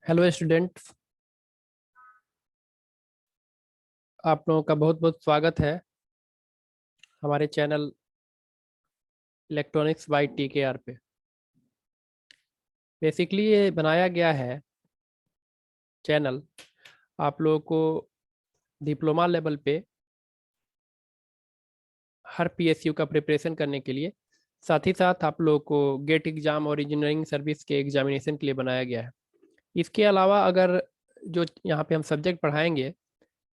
Hello students, आप लोगों का बहुत बहुत स्वागत है हमारे चैनल इलेक्ट्रॉनिक्स बाय टीकेआर पे। बेसिकली ये बनाया गया है चैनल आप लोगों को डिप्लोमा लेवल पे हर पीएसयू का प्रिपरेशन करने के लिए, साथ ही साथ आप लोगों को गेट एग्ज़ाम और इंजीनियरिंग सर्विस के एग्जामिनेशन के लिए बनाया गया है। इसके अलावा अगर जो यहाँ पे हम सब्जेक्ट पढ़ाएंगे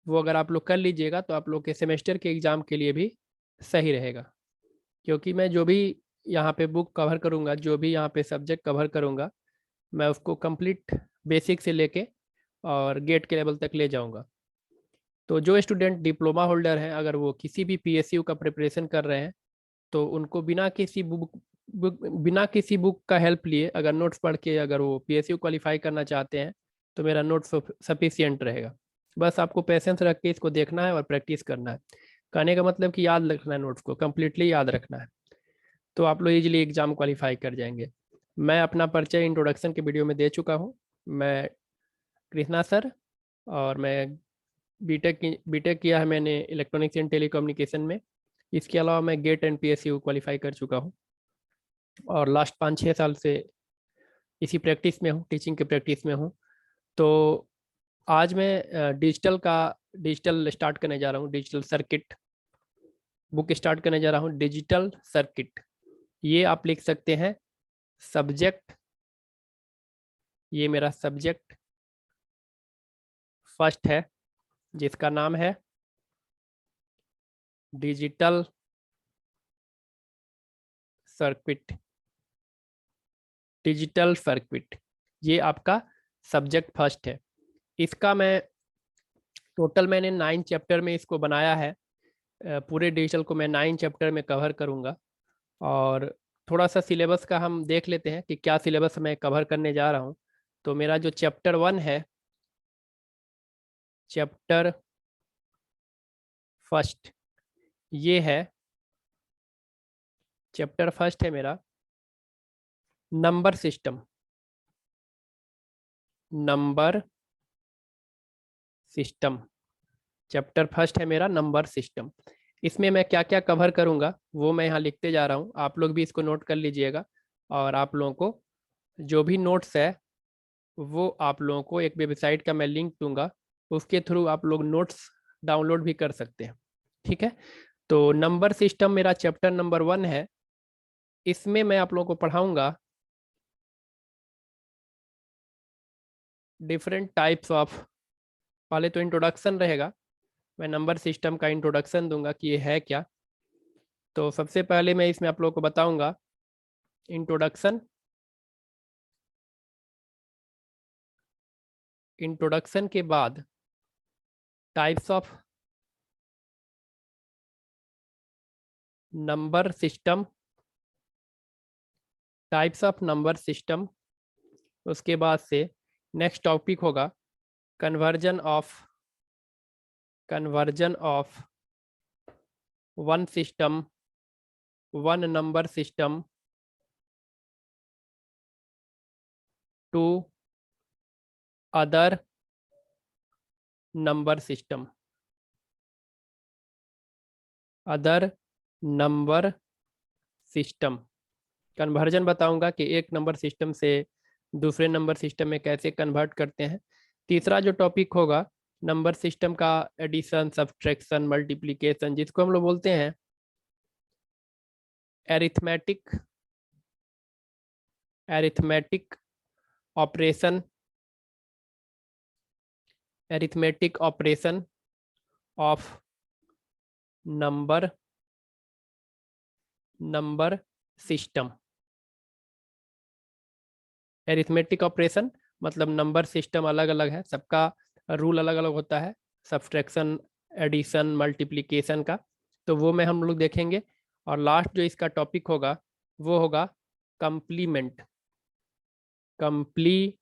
वो अगर आप लोग कर लीजिएगा तो आप लोग के सेमेस्टर के एग्ज़ाम के लिए भी सही रहेगा, क्योंकि मैं जो भी यहाँ पे बुक कवर करूँगा, जो भी यहाँ पे सब्जेक्ट कवर करूँगा, मैं उसको कंप्लीट बेसिक से लेके और गेट के लेवल तक ले जाऊँगा। तो जो स्टूडेंट डिप्लोमा होल्डर हैं, अगर वो किसी भी पीएसयू का प्रिपरेशन कर रहे हैं तो उनको बिना किसी बुक का हेल्प लिए अगर नोट्स पढ़ के अगर वो पीएसयू क्वालिफाई करना चाहते हैं तो मेरा नोट्स सफिशियंट रहेगा। बस आपको पेशेंस रख के इसको देखना है और प्रैक्टिस करना है। कहने का मतलब कि याद रखना है, नोट्स को कम्प्लीटली याद रखना है, तो आप लोग इजीली एग्जाम क्वालिफाई कर जाएंगे। मैं अपना परिचय इंट्रोडक्शन के वीडियो में दे चुका हूँ। मैं कृष्णा सर, और मैं बीटेक किया है मैंने इलेक्ट्रॉनिक्स एंड टेलीकम्युनिकेशन में। इसके अलावा मैं गेट एंड पीएसयू क्वालिफाई कर चुका हूँ और लास्ट 5-6 साल से इसी प्रैक्टिस में हूँ, टीचिंग के प्रैक्टिस में हूँ। तो आज मैं डिजिटल स्टार्ट करने जा रहा हूँ, डिजिटल सर्किट बुक स्टार्ट करने जा रहा हूँ। डिजिटल सर्किट, ये आप लिख सकते हैं सब्जेक्ट, ये मेरा सब्जेक्ट फर्स्ट है जिसका नाम है डिजिटल सर्किट। डिजिटल सर्किट ये आपका सब्जेक्ट फर्स्ट है। इसका मैंने 9 चैप्टर में इसको बनाया है। पूरे डिजिटल को मैं 9 चैप्टर में कवर करूँगा। और थोड़ा सा सिलेबस का हम देख लेते हैं कि क्या सिलेबस मैं कवर करने जा रहा हूँ। तो मेरा जो चैप्टर 1 है, चैप्टर फर्स्ट, ये है चैप्टर फर्स्ट है मेरा number system. Number system chapter first है मेरा नंबर सिस्टम। इसमें मैं क्या क्या कवर करूँगा वो मैं यहाँ लिखते जा रहा हूँ, आप लोग भी इसको नोट कर लीजिएगा। और आप लोगों को जो भी नोट्स है वो आप लोगों को एक वेबसाइट का मैं लिंक दूंगा, उसके थ्रू आप लोग नोट्स डाउनलोड भी कर सकते हैं। ठीक है, तो नंबर सिस्टम मेरा चैप्टर नंबर 1 है। इसमें मैं आप लोगों को पढ़ाऊंगा डिफरेंट टाइप्स ऑफ। पहले तो इंट्रोडक्शन रहेगा, मैं नंबर सिस्टम का इंट्रोडक्शन दूंगा कि ये है क्या। तो सबसे पहले मैं इसमें आप लोगों को बताऊंगा इंट्रोडक्शन। इंट्रोडक्शन के बाद types of number system, types of number system. उसके बाद से नेक्स्ट टॉपिक होगा conversion of one system, one number system to other number system. Other number system conversion बताऊंगा कि एक नंबर सिस्टम से दूसरे नंबर सिस्टम में कैसे कन्वर्ट करते हैं। तीसरा जो टॉपिक होगा नंबर सिस्टम का एडिशन, सब्ट्रैक्शन, मल्टीप्लिकेशन, जिसको हम लोग बोलते हैं arithmetic arithmetic operation, arithmetic operation of number system. Arithmetic operation मतलब नंबर सिस्टम अलग अलग है, सबका रूल अलग अलग होता है, सब्ट्रैक्शन, एडिशन, मल्टीप्लिकेशन का। तो वो में हम लोग देखेंगे। और लास्ट जो इसका टॉपिक होगा वो होगा कंप्लीमेंट। कंप्लीमेंट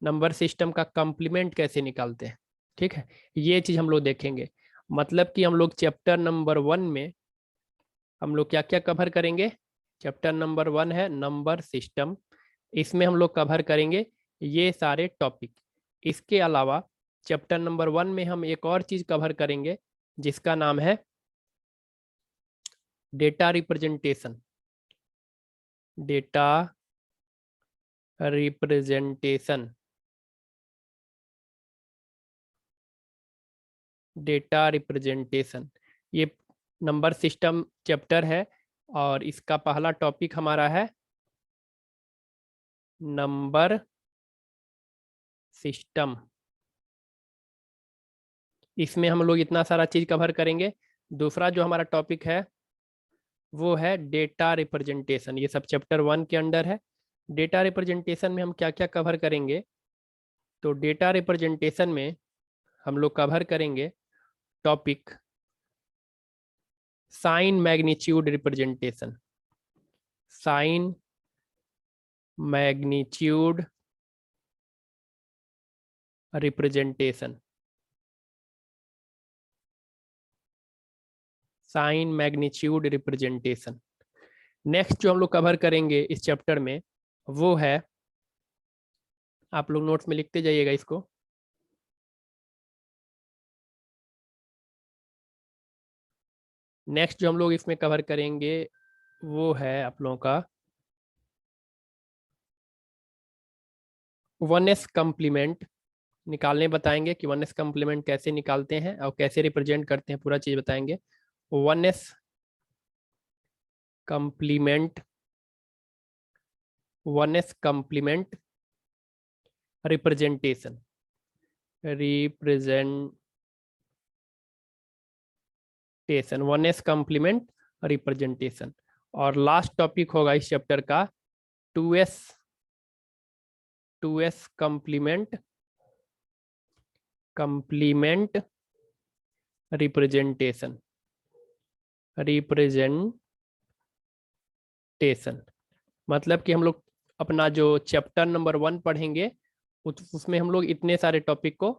नंबर सिस्टम का कंप्लीमेंट कैसे निकालते हैं। ठीक है, ये चीज़ हम लोग देखेंगे। मतलब कि हम लोग चैप्टर नंबर 1 में हम लोग क्या क्या कवर करेंगे। चैप्टर नंबर 1 है नंबर सिस्टम। इसमें हम लोग कवर करेंगे ये सारे टॉपिक। इसके अलावा चैप्टर नंबर 1 में हम एक और चीज कवर करेंगे जिसका नाम है data representation. Data representation, data representation ये नंबर सिस्टम चैप्टर है और इसका पहला टॉपिक हमारा है नंबर सिस्टम। इसमें हम लोग इतना सारा चीज कवर करेंगे। दूसरा जो हमारा टॉपिक है वो है डेटा रिप्रेजेंटेशन, ये सब चैप्टर 1 के अंडर है। डेटा रिप्रेजेंटेशन में हम क्या क्या कवर करेंगे, तो डेटा रिप्रेजेंटेशन में हम लोग कवर करेंगे topic sign magnitude representation. Sign magnitude representation, sign magnitude representation. Next जो हम लोग कवर करेंगे इस चैप्टर में वो है, आप लोग नोट्स में लिखते जाइएगा इसको, नेक्स्ट जो हम लोग इसमें कवर करेंगे वो है आप लोगों का 1s कॉम्प्लीमेंट निकालने बताएंगे कि 1s कॉम्प्लीमेंट कैसे निकालते हैं और कैसे रिप्रेजेंट करते हैं, पूरा चीज बताएंगे। 1s complement, 1s complement representation, representation 1s complement representation. और लास्ट टॉपिक होगा इस चैप्टर का 2s, 2s complement, complement representation, representation. मतलब कि हम लोग अपना जो चैप्टर नंबर 1 पढ़ेंगे उसमें हम लोग इतने सारे टॉपिक को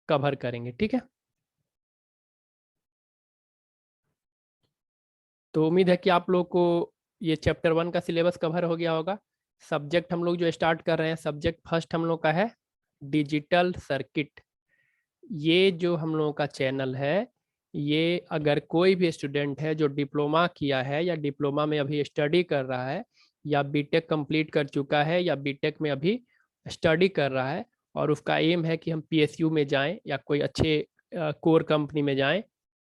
कवर करेंगे, ठीक है। तो उम्मीद है कि आप लोग को ये चैप्टर 1 का सिलेबस कवर हो गया होगा। सब्जेक्ट हम लोग जो स्टार्ट कर रहे हैं, सब्जेक्ट फर्स्ट हम लोग का है डिजिटल सर्किट। ये जो हम लोगों का चैनल है, ये अगर कोई भी स्टूडेंट है जो डिप्लोमा किया है या डिप्लोमा में अभी स्टडी कर रहा है या बीटेक कंप्लीट कर चुका है या बीटेक में अभी स्टडी कर रहा है और उसका एम है कि हम पीएसयू में जाएं या कोई अच्छे कोर कंपनी में जाएं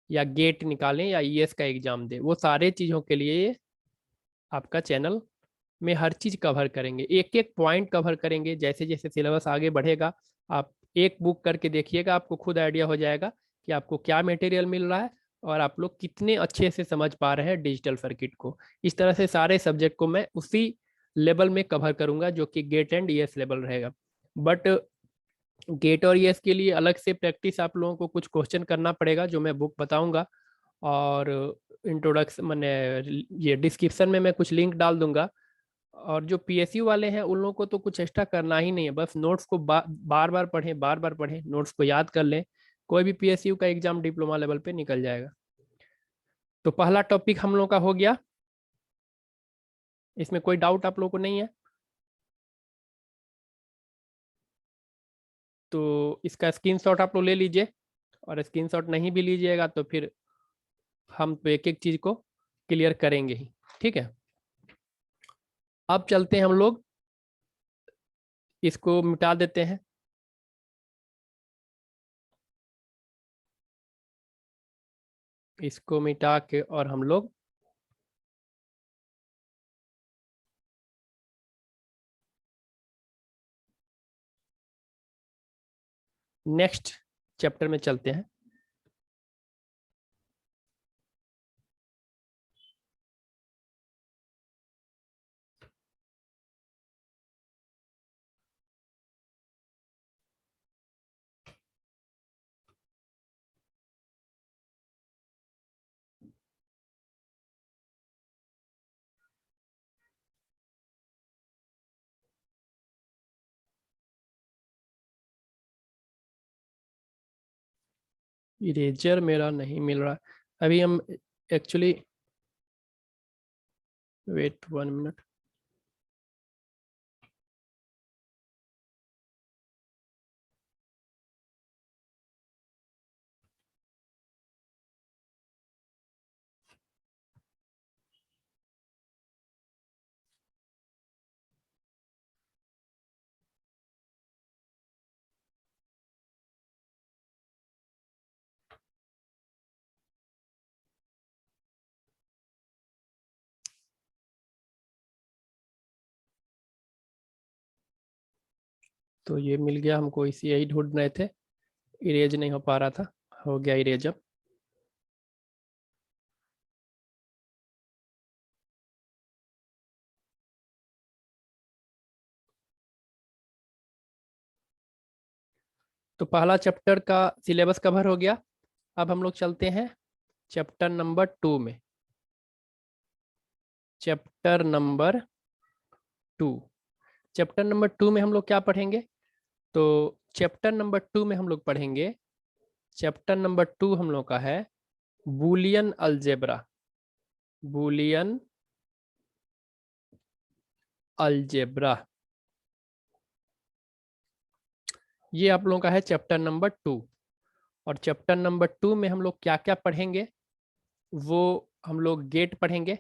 या गेट निकालें या ईएस का एग्जाम दें, वो सारे चीज़ों के लिए आपका चैनल में हर चीज़ कवर करेंगे, एक एक पॉइंट कवर करेंगे। जैसे जैसे सिलेबस आगे बढ़ेगा आप एक बुक करके देखिएगा, आपको खुद आइडिया हो जाएगा कि आपको क्या मटेरियल मिल रहा है और आप लोग कितने अच्छे से समझ पा रहे हैं डिजिटल सर्किट को। इस तरह से सारे सब्जेक्ट को मैं उसी लेवल में कवर करूंगा जो कि गेट एंड ईएस लेवल रहेगा। बट गेट और ईएस के लिए अलग से प्रैक्टिस आप लोगों को कुछ क्वेश्चन करना पड़ेगा जो मैं बुक बताऊंगा, और इंट्रोडक्शन मैंने ये डिस्क्रिप्शन में मैं कुछ लिंक डाल दूंगा। और जो पीएसयू वाले हैं उन लोगों को तो कुछ एक्स्ट्रा करना ही नहीं है, बस नोट्स को बार बार पढ़ें, बार बार पढ़ें, नोट्स को याद कर लें, कोई भी पीएसयू का एग्जाम डिप्लोमा लेवल पे निकल जाएगा। तो पहला टॉपिक हम लोग का हो गया, इसमें कोई डाउट आप लोगों को नहीं है? तो इसका स्क्रीनशॉट आप लोग ले लीजिए, और स्क्रीनशॉट नहीं भी लीजिएगा तो फिर हम तो एक एक चीज को क्लियर करेंगे ही, ठीक है। अब चलते हैं हम लोग, इसको मिटा देते हैं। इसको मिटा के और हम लोग नेक्स्ट चैप्टर में चलते हैं। इरेजर मेरा नहीं मिल रहा अभी, हम एक्चुअली, वेट 1 मिनट। तो ये मिल गया हमको, इसी यही ढूंढ रहे थे, इरेज नहीं हो पा रहा था, हो गया इरेज अब। तो पहला चैप्टर का सिलेबस कवर हो गया। अब हम लोग चलते हैं चैप्टर नंबर 2 में। चैप्टर नंबर 2, चैप्टर नंबर 2 में हम लोग क्या पढ़ेंगे? तो चैप्टर नंबर 2 में हम लोग पढ़ेंगे, चैप्टर नंबर 2 हम लोग का है बूलियन अलजेब्रा। बूलियन अलजेब्रा, ये आप लोगों का है चैप्टर नंबर 2। और चैप्टर नंबर 2 में हम लोग क्या क्या पढ़ेंगे, वो हम लोग गेट पढ़ेंगे,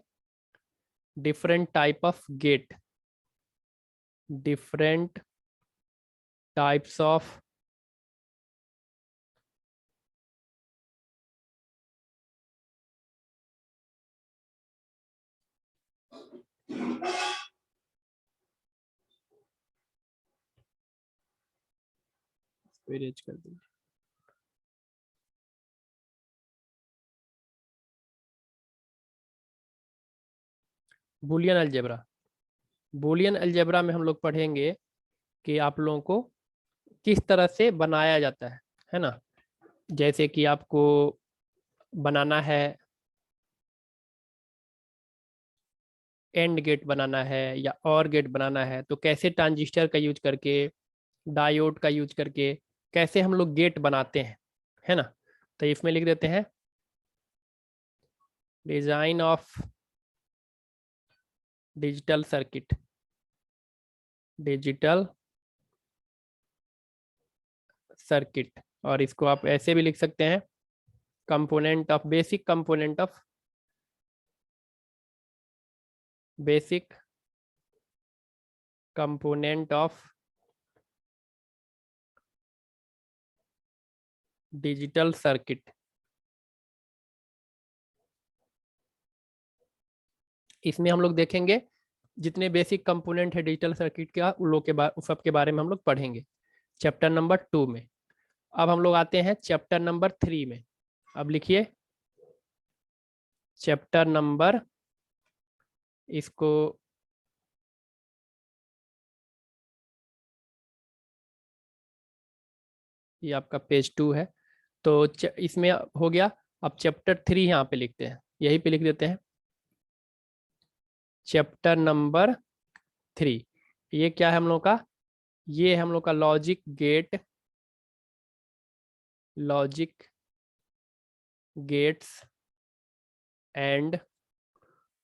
different type of gate, different types of erase कर दीजिए। बूलियन अलजेब्रा, बूलियन अलजेब्रा में हम लोग पढ़ेंगे कि आप लोगों को किस तरह से बनाया जाता है ना। जैसे कि आपको बनाना है, एंड गेट बनाना है या और गेट बनाना है, तो कैसे ट्रांजिस्टर का यूज करके, डायोड का यूज करके कैसे हम लोग गेट बनाते हैं, है ना। तो इसमें लिख देते हैं design of digital circuit, digital circuit. और इसको आप ऐसे भी लिख सकते हैं component of, basic component of, basic component of digital circuit. इसमें हम लोग देखेंगे जितने बेसिक कंपोनेंट है डिजिटल सर्किट का, उन लोग के सब के बारे में हम लोग पढ़ेंगे चैप्टर नंबर 2 में। अब हम लोग आते हैं चैप्टर नंबर 3 में। अब लिखिए चैप्टर नंबर, इसको ये आपका पेज 2 है, तो इसमें हो गया। अब चैप्टर 3 यहाँ पे लिखते हैं, यही पे लिख देते हैं चैप्टर नंबर 3। ये क्या है हम लोग का? ये हम लोग का logic gate, logic gates and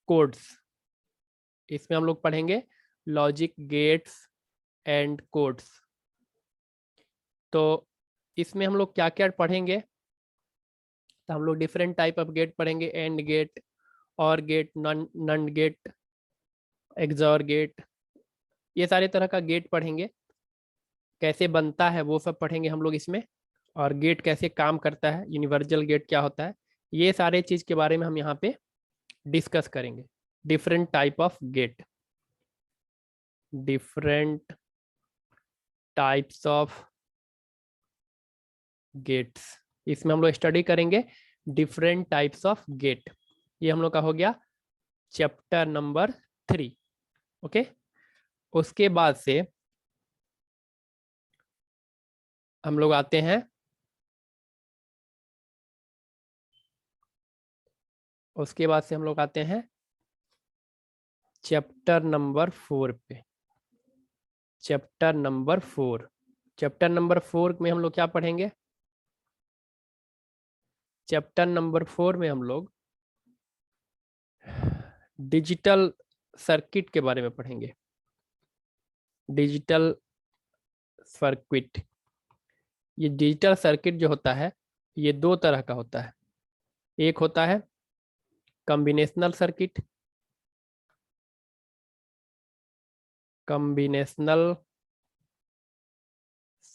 codes. इसमें हम लोग पढ़ेंगे लॉजिक गेट्स एंड कोड्स। तो इसमें हम लोग क्या क्या पढ़ेंगे? तो हम लोग डिफरेंट टाइप ऑफ गेट पढ़ेंगे, एंड गेट, और गेट, नन गेट, एक्सॉर गेट, ये सारे तरह का गेट पढ़ेंगे। कैसे बनता है वो सब पढ़ेंगे हम लोग इसमें, और गेट कैसे काम करता है, यूनिवर्सल गेट क्या होता है, ये सारे चीज के बारे में हम यहाँ पे डिस्कस करेंगे। Different type of gate, different types of gates, इसमें हम लोग स्टडी करेंगे डिफरेंट टाइप्स ऑफ गेट। ये हम लोग का हो गया चैप्टर नंबर 3। ओके, उसके बाद से हम लोग आते हैं, उसके बाद से हम लोग आते हैं चैप्टर नंबर 4 पे। चैप्टर नंबर 4, चैप्टर नंबर 4 में हम लोग क्या पढ़ेंगे? चैप्टर नंबर 4 में हम लोग डिजिटल सर्किट के बारे में पढ़ेंगे। डिजिटल सर्किट, ये डिजिटल सर्किट जो होता है ये दो तरह का होता है। एक होता है कॉम्बिनेशनल सर्किट, कॉम्बिनेशनल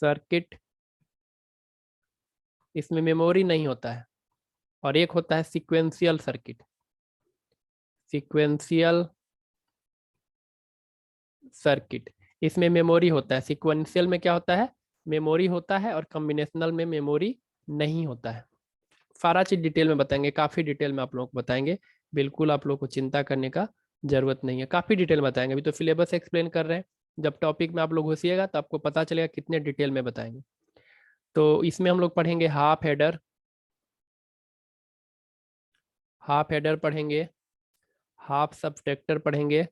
सर्किट, इसमें मेमोरी नहीं होता है। और एक होता है सीक्वेंशियल सर्किट, सीक्वेंशियल सर्किट। इसमें मेमोरी होता है, सिक्वेंशियल में क्या होता है, मेमोरी होता है, और कॉम्बिनेशनल में मेमोरी नहीं होता है। सारा चीज डिटेल में बताएंगे, काफी डिटेल में आप लोगों को बताएंगे, बिल्कुल आप लोगों को चिंता करने का जरूरत नहीं है, काफी डिटेल में बताएंगे। अभी तो सिलेबस एक्सप्लेन कर रहे हैं, जब टॉपिक में आप लोग घुसिएगा तो आपको पता चलेगा कितने डिटेल में बताएंगे। तो इसमें हम लोग पढ़ेंगे हाफ हेडर, हाफ हेडर पढ़ेंगे, हाफ सबट्रैक्टर पढ़ेंगे,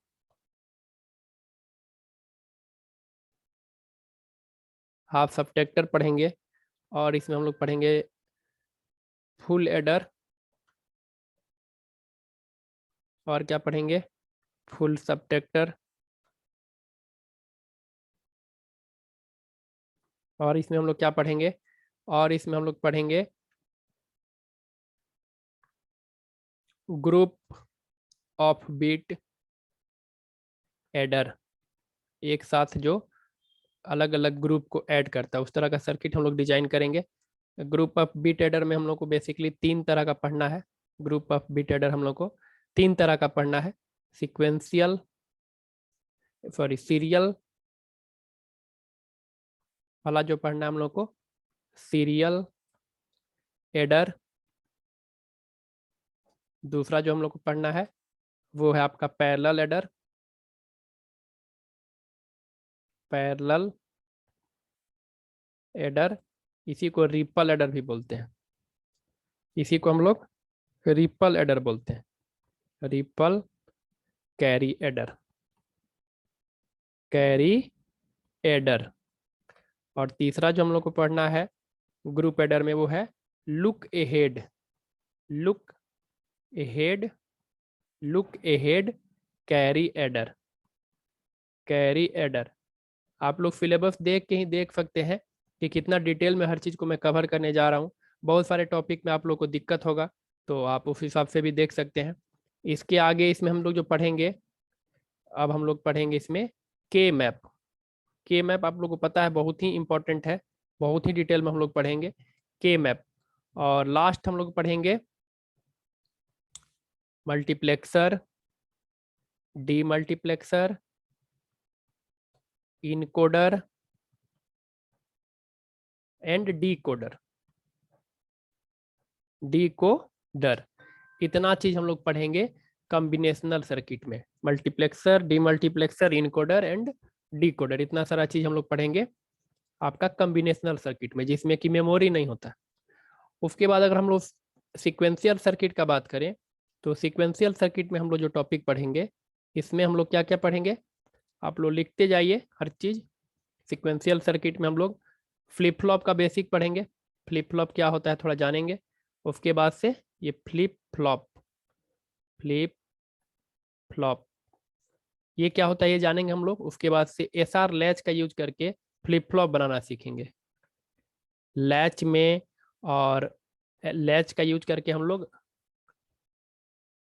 हाफ सबट्रैक्टर पढ़ेंगे, और इसमें हम लोग पढ़ेंगे फुल एडर, और क्या पढ़ेंगे, फुल सबट्रैक्टर, और इसमें हम लोग क्या पढ़ेंगे, और इसमें हम लोग पढ़ेंगे ग्रुप ऑफ बिट एडर, एक साथ जो अलग अलग ग्रुप को ऐड करता है उस तरह का सर्किट हम लोग डिजाइन करेंगे। ग्रुप ऑफ बिट एडर में हम लोग को बेसिकली 3 तरह का पढ़ना है। ग्रुप ऑफ बिट एडर हम लोग को 3 तरह का पढ़ना है, सीक्वेंशियल, सीरियल वाला जो पढ़ना है हम लोग को, सीरियल एडर। दूसरा जो हम लोग को पढ़ना है वो है आपका पैरेलल एडर, पैरेलल एडर, इसी को रिपल एडर भी बोलते हैं, इसी को हम लोग रिपल एडर बोलते हैं, ripple carry adder, carry adder. और तीसरा जो हम लोग को पढ़ना है ग्रुप एडर में वो है look ahead, look ahead, look ahead carry adder, carry adder. आप लोग सिलेबस देख के ही देख सकते हैं कि कितना डिटेल में हर चीज़ को मैं कवर करने जा रहा हूँ। बहुत सारे टॉपिक में आप लोग को दिक्कत होगा, तो आप उस हिसाब से भी देख सकते हैं। इसके आगे इसमें हम लोग जो पढ़ेंगे, अब हम लोग पढ़ेंगे इसमें के मैप। के मैप आप लोग को पता है बहुत ही इंपॉर्टेंट है, बहुत ही डिटेल में हम लोग पढ़ेंगे के मैप। और लास्ट हम लोग पढ़ेंगे multiplexer, D multiplexer, encoder and decoder, decoder. इतना चीज हम लोग पढ़ेंगे कॉम्बिनेशनल सर्किट में, multiplexer, demultiplexer, encoder and decoder, इतना सारा चीज हम लोग पढ़ेंगे आपका कॉम्बिनेशनल सर्किट में, जिसमें कि मेमोरी नहीं होता। उसके बाद अगर हम लोग सीक्वेंशियल सर्किट का बात करें, तो सीक्वेंशियल सर्किट में हम लोग जो टॉपिक पढ़ेंगे, इसमें हम लोग क्या क्या पढ़ेंगे, आप लोग लिखते जाइए हर चीज। सीक्वेंशियल सर्किट में हम लोग फ्लिप फ्लॉप का बेसिक पढ़ेंगे, फ्लिप फ्लॉप क्या होता है थोड़ा जानेंगे। उसके बाद से ये फ्लिप फ्लॉप, फ्लिप फ्लॉप ये क्या होता है ये जानेंगे हम लोग। उसके बाद से एसआर लैच का यूज करके फ्लिप फ्लॉप बनाना सीखेंगे, लैच में, और लैच का यूज करके हम लोग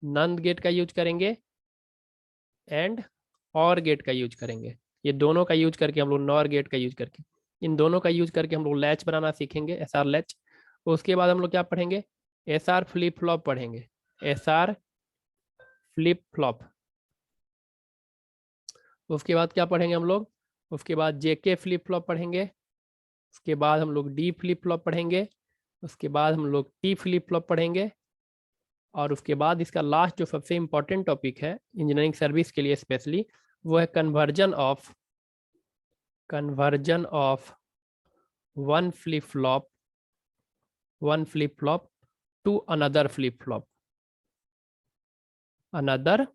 नंद गेट का यूज करेंगे एंड और गेट का यूज करेंगे। ये दोनों का यूज करके हम लोग नॉर गेट का यूज करके, इन दोनों का यूज करके हम लोग लैच बनाना सीखेंगे, एसआर लैच। उसके बाद हम लोग क्या पढ़ेंगे, एसआर फ्लिप फ्लॉप पढ़ेंगे, एसआर फ्लिप फ्लॉप। उसके बाद क्या पढ़ेंगे हम लोग, उसके बाद जेके फ्लिप फ्लॉप पढ़ेंगे, उसके बाद हम लोग डी फ्लिप फ्लॉप पढ़ेंगे, उसके बाद हम लोग टी फ्लिप फ्लॉप पढ़ेंगे, और उसके बाद इसका लास्ट जो सबसे इम्पोर्टेंट टॉपिक है इंजीनियरिंग सर्विस के लिए स्पेशली, वो है conversion of, conversion of one flip flop, one flip flop to another flip flop, another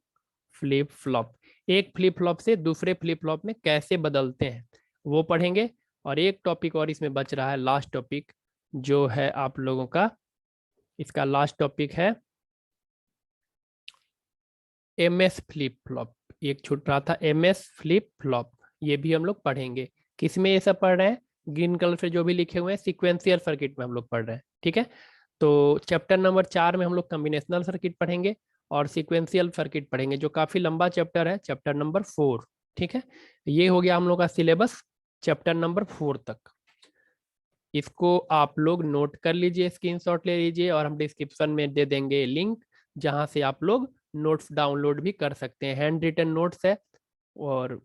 flip flop. एक फ्लिप फ्लॉप से दूसरे फ्लिप फ्लॉप में कैसे बदलते हैं वो पढ़ेंगे। और एक टॉपिक और इसमें बच रहा है, लास्ट टॉपिक जो है आप लोगों का, इसका लास्ट टॉपिक है एमएस फ्लिप फ्लॉप। एक छूट रहा था, एमएस फ्लिप फ्लॉप, ये भी हम लोग पढ़ेंगे। किसमें ये सब पढ़ रहे हैं, ग्रीन कलर से जो भी लिखे हुए हैं सीक्वेंशियल सर्किट में हम लोग पढ़ रहे हैं, ठीक है। तो चैप्टर नंबर 4 में हम लोग कॉम्बिनेशनल सर्किट पढ़ेंगे और सीक्वेंशियल सर्किट पढ़ेंगे, जो काफी लंबा चैप्टर है, चैप्टर नंबर 4, ठीक है। ये हो गया हम लोग का सिलेबस चैप्टर नंबर 4 तक। इसको आप लोग नोट कर लीजिए, स्क्रीनशॉट ले लीजिए, और हम डिस्क्रिप्शन में दे देंगे लिंक, जहां से आप लोग नोट्स डाउनलोड भी कर सकते हैं। हैंड रिटन नोट्स है, और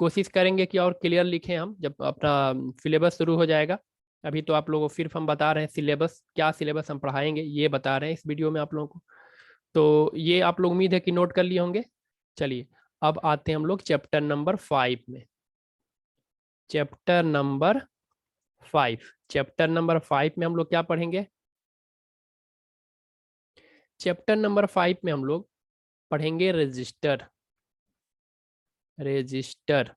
कोशिश करेंगे कि और क्लियर लिखें हम जब अपना सिलेबस शुरू हो जाएगा। अभी तो आप लोगों को सिर्फ हम बता रहे हैं सिलेबस, क्या सिलेबस हम पढ़ाएंगे ये बता रहे हैं इस वीडियो में आप लोगों को। तो ये आप लोग उम्मीद है कि नोट कर लिए होंगे। चलिए अब आते हैं हम लोग चैप्टर नंबर 5 में। चैप्टर नंबर 5, चैप्टर नंबर 5 में हम लोग क्या पढ़ेंगे? चैप्टर नंबर 5 में हम लोग पढ़ेंगे रजिस्टर। रजिस्टर,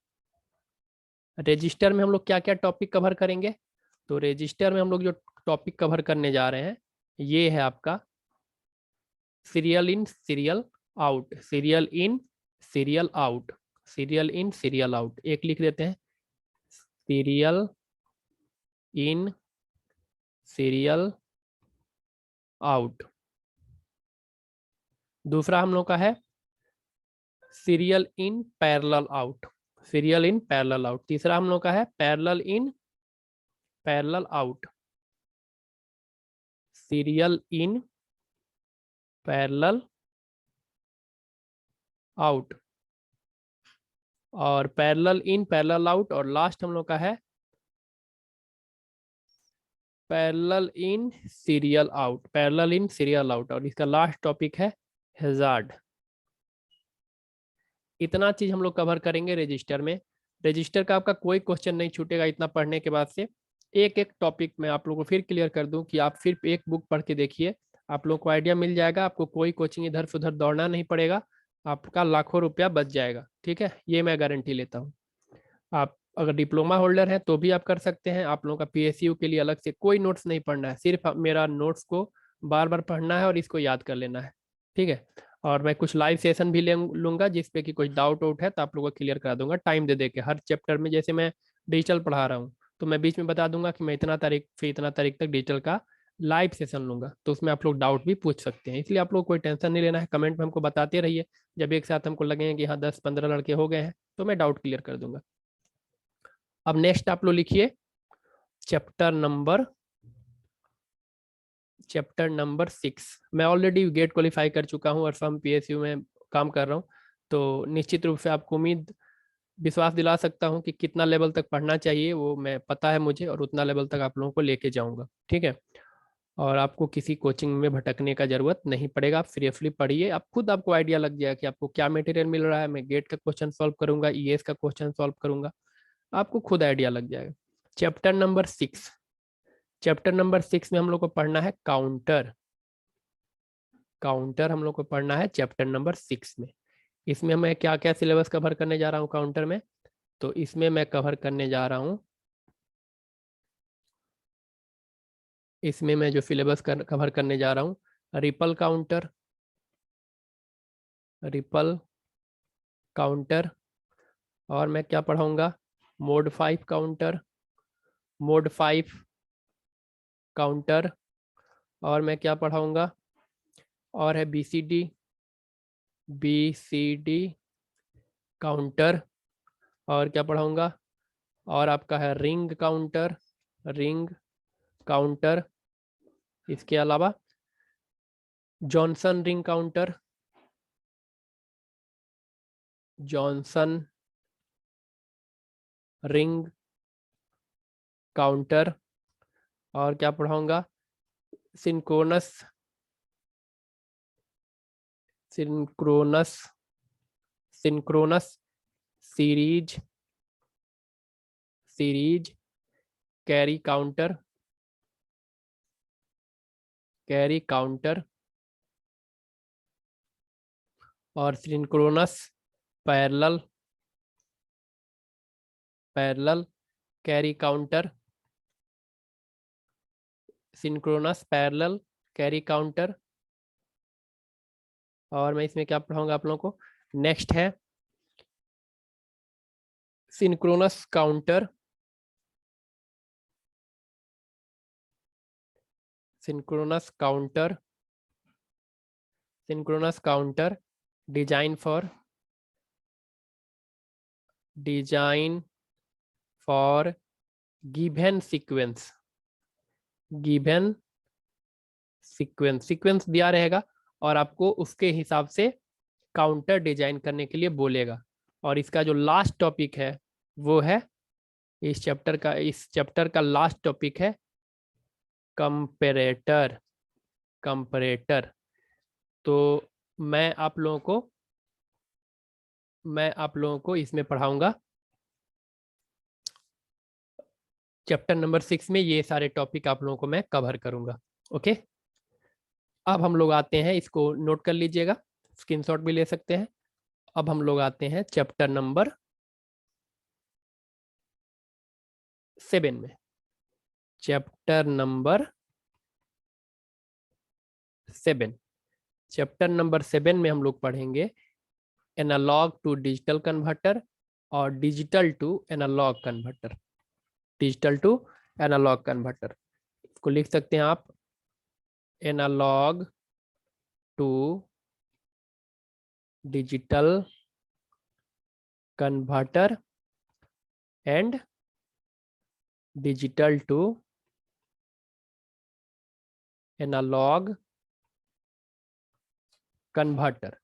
रजिस्टर में हम लोग क्या क्या टॉपिक कवर करेंगे? तो रजिस्टर में हम लोग जो टॉपिक कवर करने जा रहे हैं ये है आपका serial in serial out, serial in serial out, serial in serial out. एक लिख देते हैं सीरियल इन सीरियल आउट। दूसरा हम लोग का है serial in parallel out, serial in parallel out. तीसरा हम लोग का है parallel in parallel out, serial in parallel out, और पैरेलल इन पैरेलल आउट। और लास्ट हम लोग का है parallel in serial out, parallel in serial out. और इसका लास्ट टॉपिक है हैजार्ड। इतना चीज हम लोग कवर करेंगे रजिस्टर में। रजिस्टर का आपका कोई क्वेश्चन नहीं छूटेगा इतना पढ़ने के बाद से। एक एक टॉपिक में आप लोगों को फिर क्लियर कर दूं कि आप सिर्फ एक बुक पढ़ के देखिए, आप लोग को आइडिया मिल जाएगा। आपको कोई कोचिंग इधर से उधर दौड़ना नहीं पड़ेगा, आपका लाखों रुपया बच जाएगा। ठीक है, ये मैं गारंटी लेता हूँ। आप अगर डिप्लोमा होल्डर हैं तो भी आप कर सकते हैं। आप लोगों का पीएसयू के लिए अलग से कोई नोट्स नहीं पढ़ना है, सिर्फ मेरा नोट्स को बार बार पढ़ना है और इसको याद कर लेना है। ठीक है, और मैं कुछ लाइव सेशन भी लूंगा जिसपे कि कुछ डाउट आउट है तो आप लोगों को क्लियर करा दूंगा टाइम दे के। हर चैप्टर में जैसे मैं डिजिटल पढ़ा रहा हूँ तो मैं बीच में बता दूंगा कि मैं इतना तारीख से इतना तारीख तक डिजिटल का लाइव सेशन लूंगा, तो उसमें आप लोग डाउट भी पूछ सकते हैं। इसलिए आप लोग कोई टेंशन नहीं लेना है, कमेंट में हमको बताते रहिए। जब एक साथ हमको लगेंगे कि हाँ 10-15 लड़के हो गए हैं तो मैं डाउट क्लियर कर दूंगा। अब नेक्स्ट आप लोग लिखिए चैप्टर नंबर 6। मैं ऑलरेडी गेट क्वालिफाई कर चुका हूँ और फर्म पीएसयू में काम कर रहा हूँ, तो निश्चित रूप से आपको उम्मीद विश्वास दिला सकता हूँ कि कितना लेवल तक पढ़ना चाहिए वो मैं पता है मुझे, और उतना लेवल तक आप लोगों को लेके जाऊंगा। ठीक है, और आपको किसी कोचिंग में भटकने का जरूरत नहीं पड़ेगा। आप सीरियसली पढ़िए, आप खुद आपको आइडिया लग जाएगा कि आपको क्या मटेरियल मिल रहा है। मैं गेट का क्वेश्चन सॉल्व करूंगा, ईएस का क्वेश्चन सॉल्व करूंगा, आपको खुद आइडिया लग जाएगा। चैप्टर नंबर 6, चैप्टर नंबर 6 में हम लोग को पढ़ना है काउंटर। काउंटर हम लोग को पढ़ना है चैप्टर नंबर 6 में। इसमें मैं क्या क्या सिलेबस कवर करने जा रहा हूँ काउंटर में? तो इसमें मैं कवर करने जा रहा हूँ, इसमें मैं जो सिलेबस कवर करने जा रहा हूँ रिपल काउंटर, रिपल काउंटर, और मैं क्या पढ़ाऊंगा मोड 5 काउंटर, मोड 5 काउंटर, और मैं क्या पढ़ाऊंगा और है बीसीडी, बीसीडी काउंटर, और क्या पढ़ाऊंगा और आपका है रिंग काउंटर, रिंग काउंटर। इसके अलावा Johnson ring counter, Johnson ring counter, और क्या पढ़ाऊंगा synchronous, synchronous, synchronous series, series carry counter, carry counter, और synchronous parallel, parallel carry counter, synchronous parallel carry counter. और मैं इसमें क्या पढ़ाऊंगा आप लोगों को, नेक्स्ट है synchronous counter, synchronous counter, synchronous counter design for, design for given sequence, given sequence, sequence दिया रहेगा और आपको उसके हिसाब से काउंटर डिजाइन करने के लिए बोलेगा, और इसका जो लास्ट टॉपिक है वो है इस चैप्टर का लास्ट टॉपिक है कंपैरेटर। कंपैरेटर। तो मैं आप लोगों को इसमें पढ़ाऊंगा चैप्टर नंबर 6 में। ये सारे टॉपिक आप लोगों को मैं कवर करूंगा। ओके, अब हम लोग आते हैं, इसको नोट कर लीजिएगा, स्क्रीनशॉट भी ले सकते हैं। अब हम लोग आते हैं चैप्टर नंबर 7 में। Chapter number 7। चैप्टर नंबर 7 में हम लोग पढ़ेंगे एनालॉग टू डिजिटल कन्वर्टर और digital to analogue converter. Digital to analogue converter, इसको लिख सकते हैं आप analogue to digital converter and digital to analogue converter.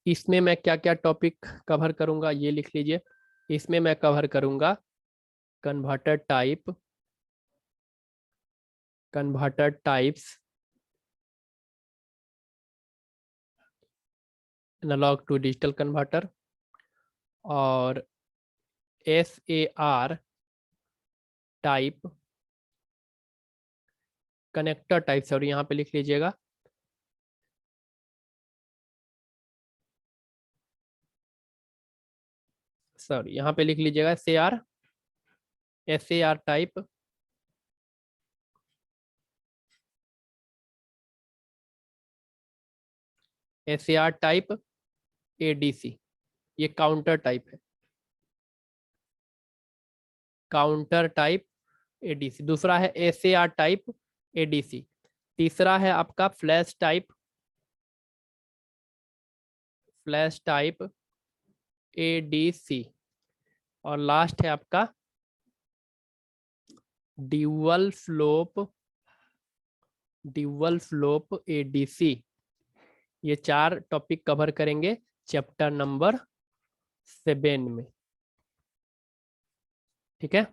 इसमें मैं क्या क्या टॉपिक कवर करूंगा ये लिख लीजिए। इसमें मैं कवर करूंगा converter types, analogue to digital converter, और SAR टाइप, कनेक्टर टाइप्स। और यहाँ पे लिख लीजिएगा यहाँ पे लिख लीजिएगा SAR type, SAR type ADC, ये काउंटर टाइप है। Counter type ADC। दूसरा है SAR टाइप ADC। तीसरा है आपका फ्लैश टाइप ADC। और लास्ट है आपका ड्यूअल फ्लोप ADC। ये 4 टॉपिक कवर करेंगे चैप्टर नंबर 7 में। ठीक है,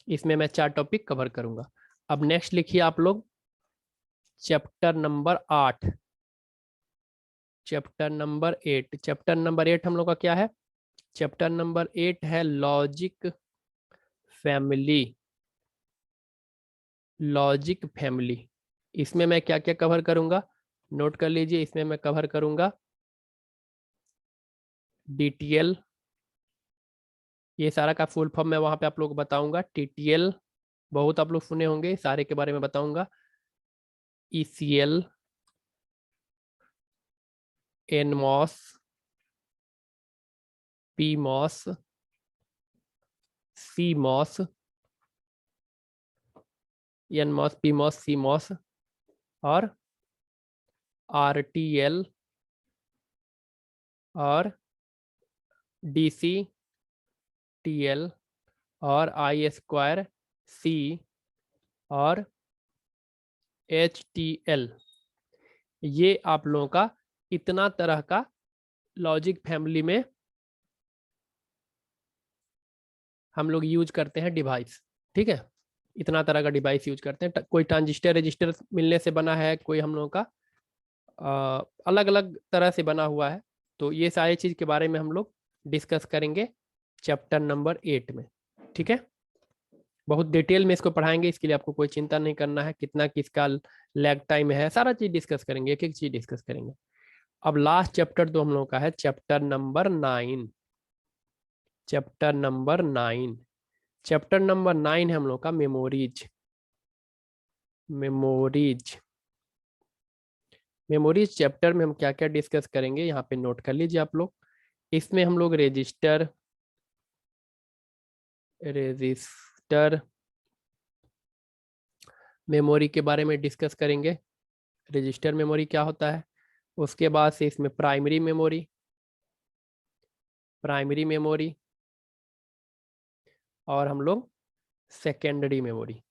इसमें मैं 4 टॉपिक कवर करूंगा। अब नेक्स्ट लिखिए आप लोग chapter number 8। Chapter number 8। Chapter number 8 हम लोग का क्या है? चैप्टर नंबर 8 है लॉजिक फैमिली। इसमें मैं क्या क्या कवर करूंगा नोट कर लीजिए। इसमें मैं कवर करूंगा DTL, ये सारा का फुल फॉर्म मैं वहां पे आप लोग को बताऊंगा। TTL बहुत आप लोग सुने होंगे, सारे के बारे में बताऊंगा। ECL, NMOS, PMOS, CMOS, NMOS, PMOS, CMOS, और RTL, और DCTL, और I²C, और HTL। ये आप लोगों का इतना तरह का लॉजिक फैमिली में हम लोग यूज करते हैं डिवाइस। ठीक है, इतना तरह का डिवाइस यूज करते हैं। कोई ट्रांजिस्टर रजिस्टर मिलने से बना है, कोई हम लोगों का अलग अलग तरह से बना हुआ है। तो ये सारी चीज के बारे में हम लोग डिस्कस करेंगे चैप्टर नंबर 8 में। ठीक है, बहुत डिटेल में इसको पढ़ाएंगे, इसके लिए आपको कोई चिंता नहीं करना है। कितना किसका लैग टाइम है, सारा चीज डिस्कस करेंगे, एक एक चीज डिस्कस करेंगे। अब लास्ट चैप्टर तो हम लोगों का है chapter number 9। Chapter number 9। Chapter number 9 है हम लोग का मेमोरीज। चैप्टर में हम क्या क्या डिस्कस करेंगे यहाँ पे नोट कर लीजिए आप लोग। इसमें हम लोग रजिस्टर मेमोरी के बारे में डिस्कस करेंगे। रजिस्टर मेमोरी क्या होता है, उसके बाद से इसमें प्राइमरी मेमोरी, और हम लोग सेकेंडरी मेमोरी।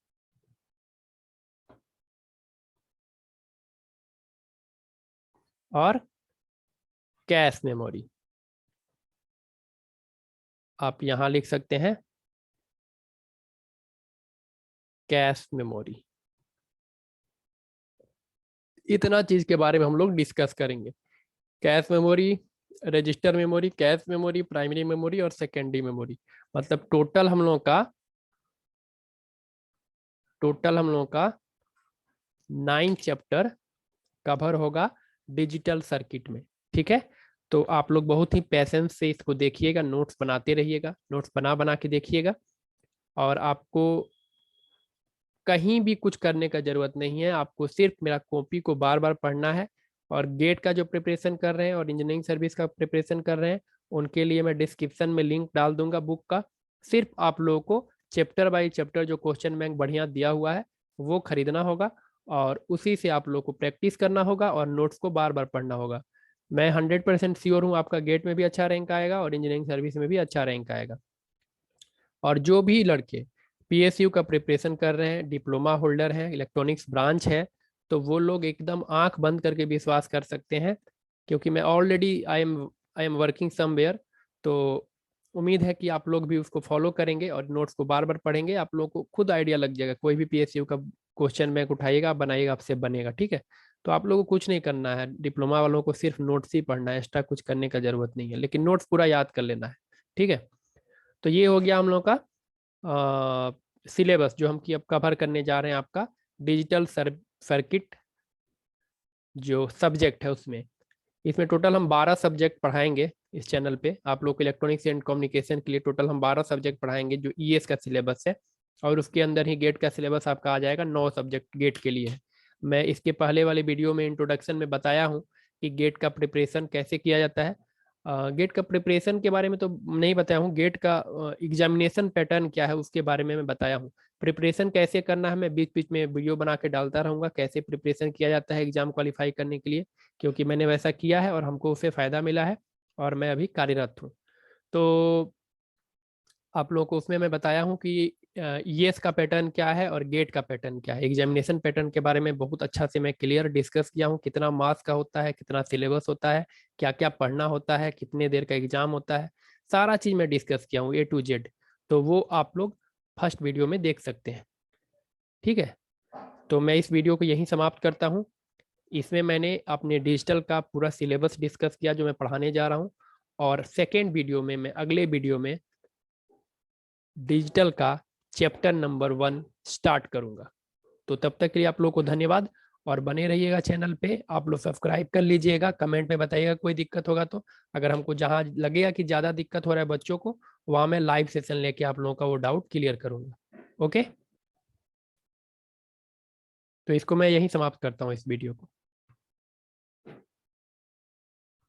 और कैश मेमोरी। आप यहां लिख सकते हैं कैश मेमोरी। इतना चीज के बारे में हम लोग डिस्कस करेंगे। Cache memory, register memory, cache memory, primary memory और सेकेंडरी मेमोरी। मतलब टोटल हम लोगों का 9 चैप्टर कवर होगा डिजिटल सर्किट में। ठीक है, तो आप लोग बहुत ही पैसेंस से इसको देखिएगा, नोट्स बनाते रहिएगा, नोट्स बना बना के देखिएगा। और आपको कहीं भी कुछ करने का जरूरत नहीं है, आपको सिर्फ मेरा कॉपी को बार बार पढ़ना है। और गेट का जो प्रिपरेशन कर रहे हैं और इंजीनियरिंग सर्विस का प्रिपरेशन कर रहे हैं, उनके लिए मैं डिस्क्रिप्शन में लिंक डाल दूंगा बुक का। सिर्फ आप लोगों को चैप्टर बाई चैप्टर जो क्वेश्चन बैंक बढ़िया दिया हुआ है वो खरीदना होगा, और उसी से आप लोग को प्रैक्टिस करना होगा और नोट्स को बार बार पढ़ना होगा। मैं 100% श्योर हूँ आपका गेट में भी अच्छा रैंक आएगा और इंजीनियरिंग सर्विस में भी अच्छा रैंक आएगा। और जो भी लड़के पीएसयू का प्रिपरेशन कर रहे हैं, डिप्लोमा होल्डर हैं, इलेक्ट्रॉनिक्स ब्रांच है, तो वो लोग एकदम आंख बंद करके विश्वास कर सकते हैं, क्योंकि मैं already I am working somewhere. तो उम्मीद है कि आप लोग भी उसको फॉलो करेंगे और नोट्स को बार बार पढ़ेंगे, आप लोग को खुद आइडिया लग जाएगा। कोई भी पीएसयू का क्वेश्चन बैंक उठाइएगा, बनाइएगा, आपसे बनेगा। ठीक है, तो आप लोगों को कुछ नहीं करना है, डिप्लोमा वालों को सिर्फ नोट्स ही पढ़ना है, एक्स्ट्रा कुछ करने का जरूरत नहीं है, लेकिन नोट्स पूरा याद कर लेना है। ठीक है, तो ये हो गया हम लोग का सिलेबस जो हम की अब कवर करने जा रहे हैं। आपका डिजिटल सर्किट जो सब्जेक्ट है उसमें, इसमें टोटल हम 12 सब्जेक्ट पढ़ाएंगे इस चैनल पे। आप लोग को इलेक्ट्रॉनिक्स एंड कम्युनिकेशन के लिए टोटल हम 12 सब्जेक्ट पढ़ाएंगे जो ईएस का सिलेबस है, और उसके अंदर ही गेट का सिलेबस आपका आ जाएगा। 9 सब्जेक्ट गेट के लिए है। मैं इसके पहले वाले वीडियो में इंट्रोडक्शन में बताया हूँ कि गेट का प्रिपरेशन कैसे किया जाता है। गेट का प्रिपरेशन के बारे में तो नहीं बताया हूँ, गेट का एग्जामिनेशन पैटर्न क्या है उसके बारे में मैं बताया हूँ। प्रिपरेशन कैसे करना है मैं बीच बीच में वीडियो बना के डालता रहूँगा, कैसे प्रिपरेशन किया जाता है एग्जाम क्वालिफाई करने के लिए, क्योंकि मैंने वैसा किया है और हमको उससे फ़ायदा मिला है और मैं अभी कार्यरत हूँ। तो आप लोगों को उसमें मैं बताया हूँ कि ईएस का पैटर्न क्या है और गेट का पैटर्न क्या है। एग्जामिनेशन पैटर्न के बारे में बहुत अच्छा से मैं क्लियर डिस्कस किया हूँ, कितना मार्क्स का होता है, कितना सिलेबस होता है, क्या क्या पढ़ना होता है, कितने देर का एग्जाम होता है, सारा चीज़ मैं डिस्कस किया हूँ A to Z। तो वो आप लोग फर्स्ट वीडियो में देख सकते हैं। ठीक है, तो मैं इस वीडियो को यहीं समाप्त करता हूँ। इसमें मैंने अपने डिजिटल का पूरा सिलेबस डिस्कस किया जो मैं पढ़ाने जा रहा हूँ, और सेकेंड वीडियो में मैं अगले वीडियो में डिजिटल का चैप्टर नंबर 1 स्टार्ट करूंगा। तो तब तक के लिए आप लोग को धन्यवाद, और बने रहिएगा चैनल पे। आप लोग सब्सक्राइब कर लीजिएगा, कमेंट में बताइएगा कोई दिक्कत होगा तो। अगर हमको जहाँ लगेगा कि ज़्यादा दिक्कत हो रहा है बच्चों को, वहाँ मैं लाइव सेशन लेके आप लोगों का वो डाउट क्लियर करूंगा। ओके, तो इसको मैं यहीं समाप्त करता हूँ इस वीडियो को।